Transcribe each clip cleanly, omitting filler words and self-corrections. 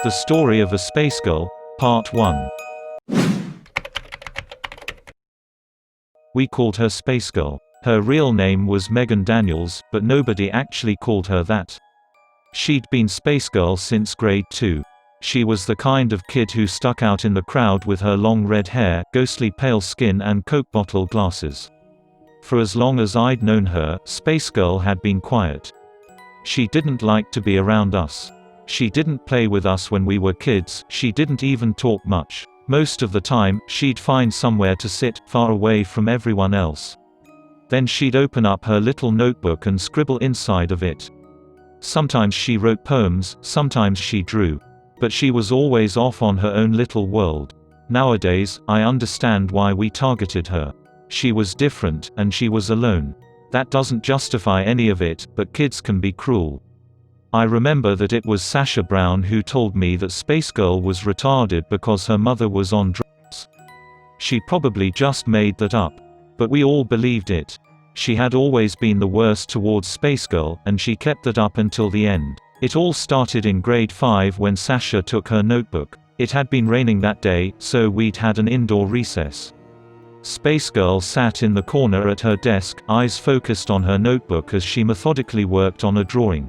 The Story of a Space Girl, Part 1. We called her Space Girl. Her real name was Megan Daniels, but nobody actually called her that. She'd been Space Girl since grade 2. She was the kind of kid who stuck out in the crowd with her long red hair, ghostly pale skin and Coke bottle glasses. For as long as I'd known her, Space Girl had been quiet. She didn't like to be around us. She didn't play with us when we were kids, she didn't even talk much. Most of the time, she'd find somewhere to sit, far away from everyone else. Then she'd open up her little notebook and scribble inside of it. Sometimes she wrote poems, sometimes she drew. But she was always off on her own little world. Nowadays, I understand why we targeted her. She was different, and she was alone. That doesn't justify any of it, but kids can be cruel. I remember that it was Sasha Brown who told me that Space Girl was retarded because her mother was on drugs. She probably just made that up. But we all believed it. She had always been the worst towards Space Girl, and she kept that up until the end. It all started in grade 5 when Sasha took her notebook. It had been raining that day, so we'd had an indoor recess. Space Girl sat in the corner at her desk, eyes focused on her notebook as she methodically worked on a drawing.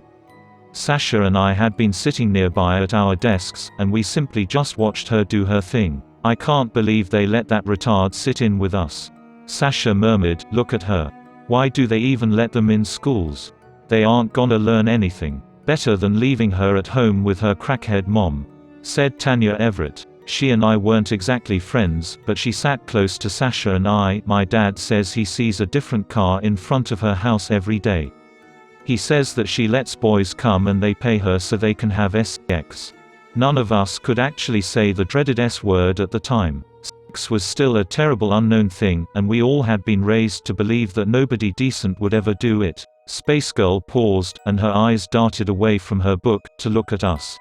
Sasha and I had been sitting nearby at our desks, and we simply just watched her do her thing. "I can't believe they let that retard sit in with us." Sasha murmured, "Look at her. Why do they even let them in schools? They aren't gonna learn anything. Better than leaving her at home with her crackhead mom," said Tanya Everett. She and I weren't exactly friends, but she sat close to Sasha and I. "My dad says he sees a different car in front of her house every day. He says that she lets boys come and they pay her so they can have sex." None of us could actually say the dreaded S word at the time. Sex was still a terrible unknown thing, and we all had been raised to believe that nobody decent would ever do it. Space Girl paused, and her eyes darted away from her book, to look at us.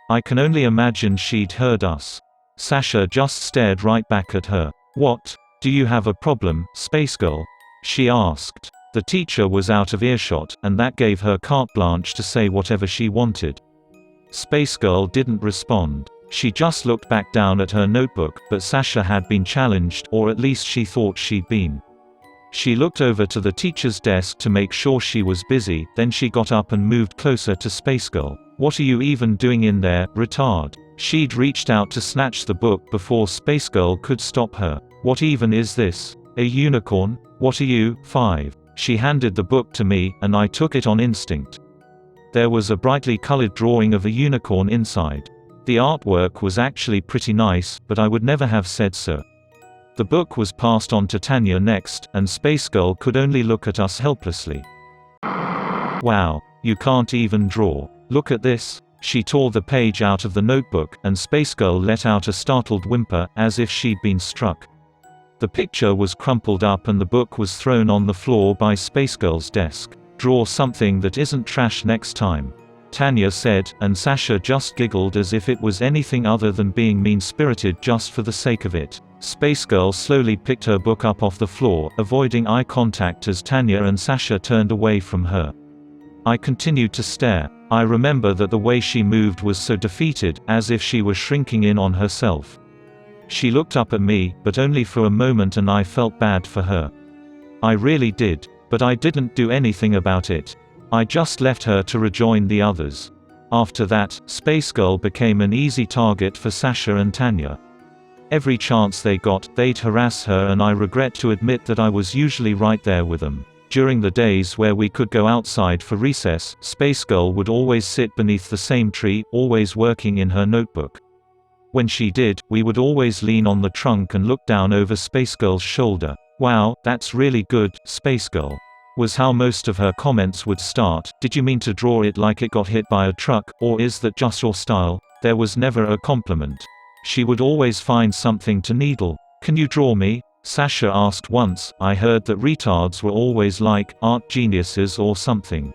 I can only imagine she'd heard us. Sasha just stared right back at her. "What? Do you have a problem, Space Girl?" she asked. The teacher was out of earshot, and that gave her carte blanche to say whatever she wanted. Space Girl didn't respond. She just looked back down at her notebook, but Sasha had been challenged, or at least she thought she'd been. She looked over to the teacher's desk to make sure she was busy, then she got up and moved closer to Space Girl. "What are you even doing in there, retard?" She'd reached out to snatch the book before Space Girl could stop her. "What even is this? A unicorn? What are you, 5? She handed the book to me, and I took it on instinct. There was a brightly colored drawing of a unicorn inside. The artwork was actually pretty nice, but I would never have said so. The book was passed on to Tanya next, and Space Girl could only look at us helplessly. "Wow, you can't even draw. Look at this." She tore the page out of the notebook, and Space Girl let out a startled whimper, as if she'd been struck. The picture was crumpled up and the book was thrown on the floor by Space Girl's desk. "Draw something that isn't trash next time," Tanya said, and Sasha just giggled as if it was anything other than being mean-spirited just for the sake of it. Space Girl slowly picked her book up off the floor, avoiding eye contact as Tanya and Sasha turned away from her. I continued to stare. I remember that the way she moved was so defeated, as if she was shrinking in on herself. She looked up at me, but only for a moment, and I felt bad for her. I really did. But I didn't do anything about it. I just left her to rejoin the others. After that, Space Girl became an easy target for Sasha and Tanya. Every chance they got, they'd harass her, and I regret to admit that I was usually right there with them. During the days where we could go outside for recess, Space Girl would always sit beneath the same tree, always working in her notebook. When she did, we would always lean on the trunk and look down over Space Girl's shoulder. "Wow, that's really good, Space Girl," was how most of her comments would start. "Did you mean to draw it like it got hit by a truck, or is that just your style?" There was never a compliment. She would always find something to needle. "Can you draw me?" Sasha asked once. "I heard that retards were always like art geniuses or something.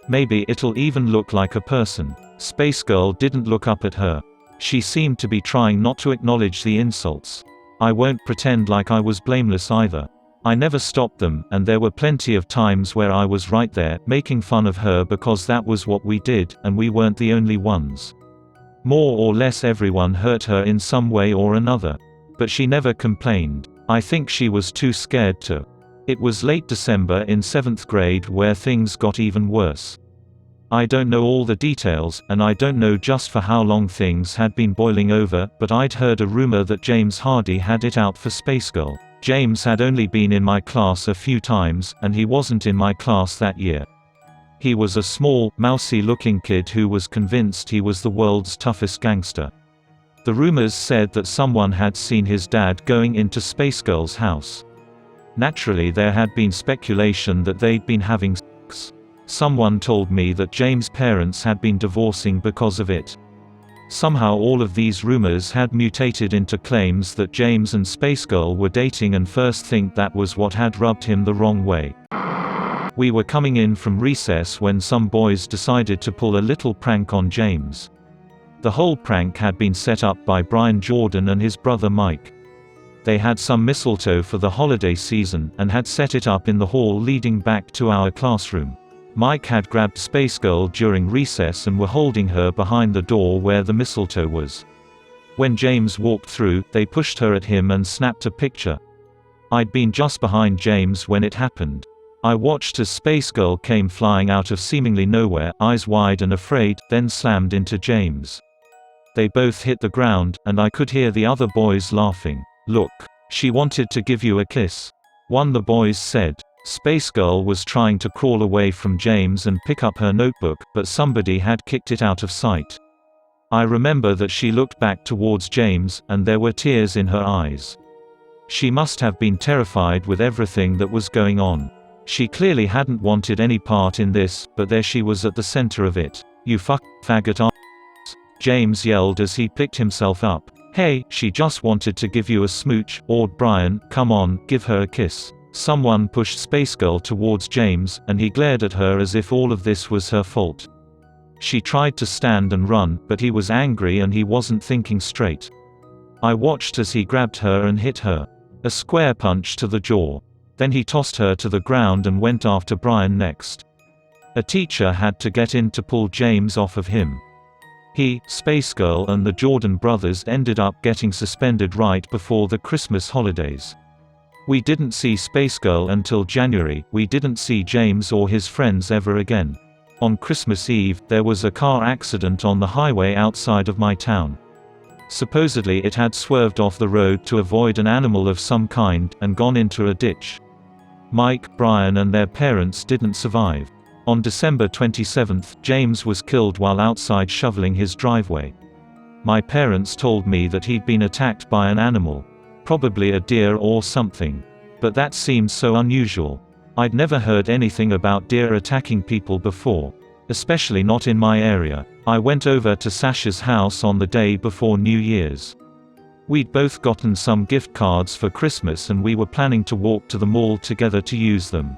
Maybe it'll even look like a person." Space Girl didn't look up at her. She seemed to be trying not to acknowledge the insults. I won't pretend like I was blameless either. I never stopped them, and there were plenty of times where I was right there, making fun of her because that was what we did, and we weren't the only ones. More or less everyone hurt her in some way or another. But she never complained. I think she was too scared to. It was late December in 7th grade where things got even worse. I don't know all the details, and I don't know just for how long things had been boiling over, but I'd heard a rumor that James Hardy had it out for Space Girl. James had only been in my class a few times, and he wasn't in my class that year. He was a small, mousy-looking kid who was convinced he was the world's toughest gangster. The rumors said that someone had seen his dad going into Space Girl's house. Naturally, there had been speculation that they'd been having sex. Someone told me that James' parents had been divorcing because of it. Somehow all of these rumors had mutated into claims that James and Space Girl were dating, and first think that was what had rubbed him the wrong way. We were coming in from recess when some boys decided to pull a little prank on James. The whole prank had been set up by Brian Jordan and his brother Mike. They had some mistletoe for the holiday season, and had set it up in the hall leading back to our classroom. Mike had grabbed Space Girl during recess and were holding her behind the door where the mistletoe was. When James walked through, they pushed her at him and snapped a picture. I'd been just behind James when it happened. I watched as Space Girl came flying out of seemingly nowhere, eyes wide and afraid, then slammed into James. They both hit the ground, and I could hear the other boys laughing. "Look, she wanted to give you a kiss," one of the boys said. Space Girl was trying to crawl away from James and pick up her notebook, but somebody had kicked it out of sight. I remember that she looked back towards James, and there were tears in her eyes. She must have been terrified with everything that was going on. She clearly hadn't wanted any part in this, but there she was at the center of it. "You faggot ass," James yelled as he picked himself up. "Hey, she just wanted to give you a smooch," ordered Brian. "Come on, give her a kiss." Someone pushed Space Girl towards James, and he glared at her as if all of this was her fault. She tried to stand and run, but he was angry and he wasn't thinking straight. I watched as he grabbed her and hit her. A square punch to the jaw. Then he tossed her to the ground and went after Brian next. A teacher had to get in to pull James off of him. He, Space Girl and the Jordan brothers ended up getting suspended right before the Christmas holidays. We didn't see Space Girl until January. We didn't see James or his friends ever again. On Christmas Eve, there was a car accident on the highway outside of my town. Supposedly it had swerved off the road to avoid an animal of some kind, and gone into a ditch. Mike, Brian and their parents didn't survive. On December 27th, James was killed while outside shoveling his driveway. My parents told me that he'd been attacked by an animal. Probably a deer or something. But that seemed so unusual. I'd never heard anything about deer attacking people before. Especially not in my area. I went over to Sasha's house on the day before New Year's. We'd both gotten some gift cards for Christmas and we were planning to walk to the mall together to use them.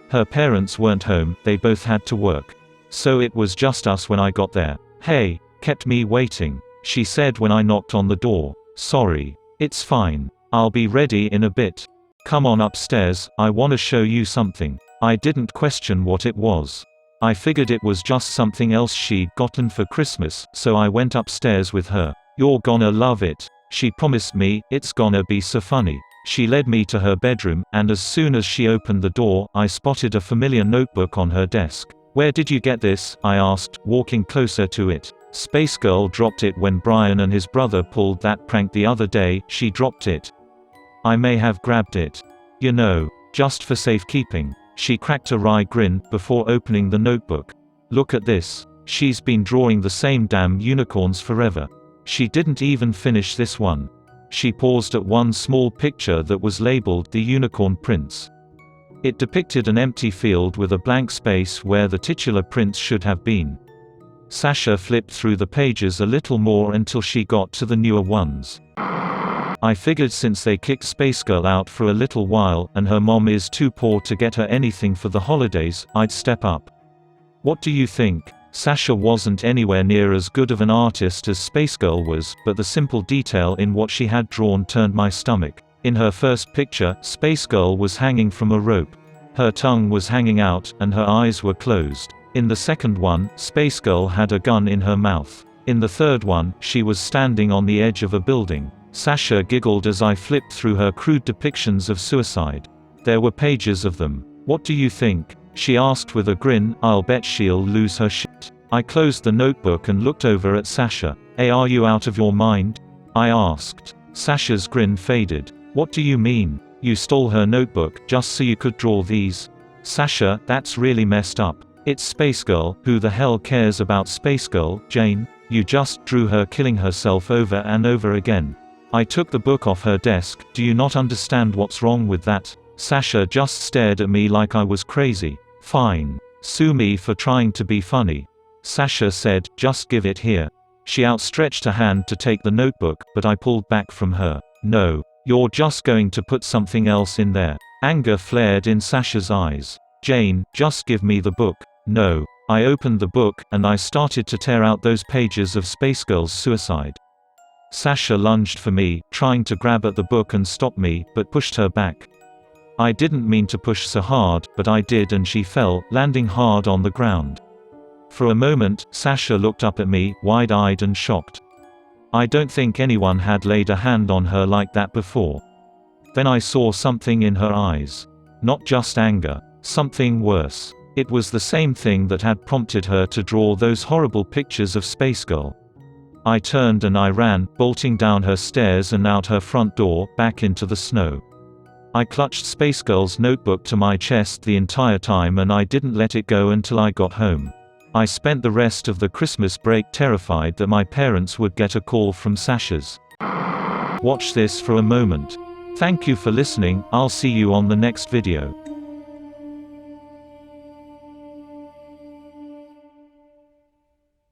Her parents weren't home, they both had to work. So it was just us when I got there. "Hey," kept me waiting, she said when I knocked on the door. "Sorry. It's fine. I'll be ready in a bit. Come on upstairs, I wanna show you something." I didn't question what it was. I figured it was just something else she'd gotten for Christmas, so I went upstairs with her. "You're gonna love it," she promised me, "it's gonna be so funny." She led me to her bedroom, and as soon as she opened the door, I spotted a familiar notebook on her desk. "Where did you get this?" I asked, walking closer to it. Space Girl dropped it when Brian and his brother pulled that prank the other day. She dropped it. I may have grabbed it. You know, just for safekeeping. She cracked a wry grin before opening the notebook. "Look at this. She's been drawing the same damn unicorns forever. She didn't even finish this one." She paused at one small picture that was labeled "The Unicorn Prince." It depicted an empty field with a blank space where the titular prince should have been. Sasha flipped through the pages a little more until she got to the newer ones. I figured since they kicked Space Girl out for a little while, and her mom is too poor to get her anything for the holidays, I'd step up. "What do you think?" Sasha wasn't anywhere near as good of an artist as Space Girl was, but the simple detail in what she had drawn turned my stomach. In her first picture, Space Girl was hanging from a rope. Her tongue was hanging out, and her eyes were closed. In the second one, Space Girl had a gun in her mouth. In the third one, she was standing on the edge of a building. Sasha giggled as I flipped through her crude depictions of suicide. There were pages of them. "What do you think?" she asked with a grin. "I'll bet she'll lose her shit." I closed the notebook and looked over at Sasha. "Hey, are you out of your mind?" I asked. Sasha's grin faded. "What do you mean? You stole her notebook just so you could draw these?" "Sasha, that's really messed up. It's Space Girl. Who the hell cares about Space Girl, Jane? You just drew her killing herself over and over again." I took the book off her desk. "Do you not understand what's wrong with that?" Sasha just stared at me like I was crazy. "Fine. Sue me for trying to be funny." Sasha said, "Just give it here." She outstretched a hand to take the notebook, but I pulled back from her. "No. You're just going to put something else in there." Anger flared in Sasha's eyes. "Jane, just give me the book." "No." I opened the book, and I started to tear out those pages of Space Girl's suicide. Sasha lunged for me, trying to grab at the book and stop me, but pushed her back. I didn't mean to push so hard, but I did, and she fell, landing hard on the ground. For a moment, Sasha looked up at me, wide-eyed and shocked. I don't think anyone had laid a hand on her like that before. Then I saw something in her eyes. Not just anger. Something worse. It was the same thing that had prompted her to draw those horrible pictures of Space Girl. I turned and I ran, bolting down her stairs and out her front door, back into the snow. I clutched Space Girl's notebook to my chest the entire time, and I didn't let it go until I got home. I spent the rest of the Christmas break terrified that my parents would get a call from Sasha's. Watch this for a moment. Thank you for listening. I'll see you on the next video.